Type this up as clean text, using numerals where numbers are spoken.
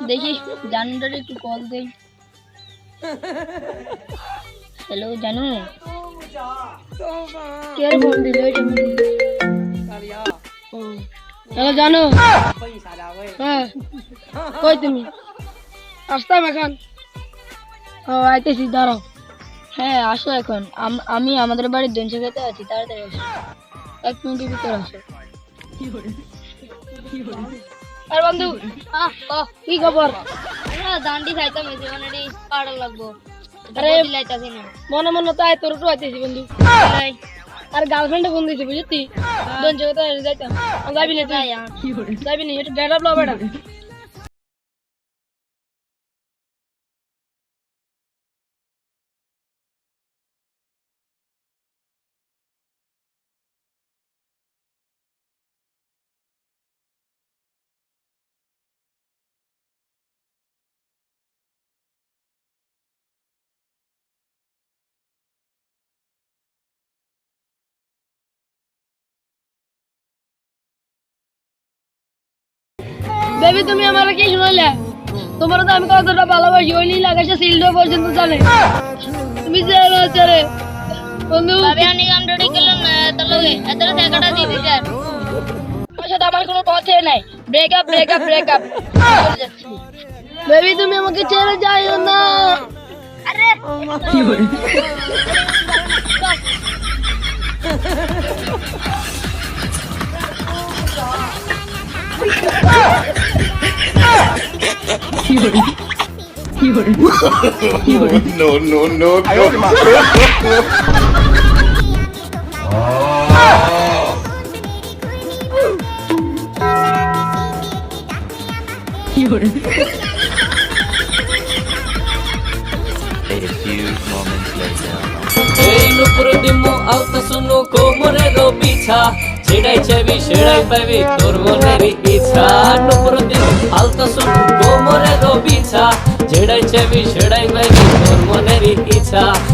দেখি জানুটারে একটু কল দেই। হ্যালো জানু, কে ফোন দিল? হ্যালো জানু, হ্যাঁ কই তুমি? আসতাম এখন। ও আইতেছি, দাঁড়াও। হ্যাঁ আসো এখন। আমি আমাদের বাড়ির দঞ্চ খেতে আছি, তাড়াতাড়ি আসো, 1 মিনিটের ভিতর আসো। আর বন্ধু কি খবর? দান্ডি খাইতাম, জীবনে পাড়া লাগবো। আরে মনে মনে তো আয় তোর তো আইতেছি বন্ধু। আর গার্লফ্রেন্ডে ফোন দিয়েছি বুঝতি, দঞ্চ খেতে যাইতাম। যাবি না? যাবি না? একটু ডেট আপ লো বেটা। বেবি তুমি আমার কি শুনাইলে? তোমার তো আমি কতটা ভালোবাসি, ওই নীল আকাশে সিলডো পর্যন্ত জানে। তুমি যে রে বন্ধু ভাবে আমি গানটা গেলাম না তোর লগে এতটা টাকাটা দিয়ে দিতে আর ওর সাথে আমার কোনো কথা নাই। Breakup breakup breakup. বেবি তুমি আমাকে ছেড়ে যাইও না। আরে কি হলো? No, no, no, no. A few moments later. এই নুপুর দিমু আলতা শুনো কোমরের পিছা ছেড়াই চাবি ছেড়াই পাবি তোর মনের ইচ্ছা নুপুর দিমু আলতা শুনো কোমরের পিছা ছেড়াই চাবি ছেড়াই পাবি তোর মনের ইচ্ছা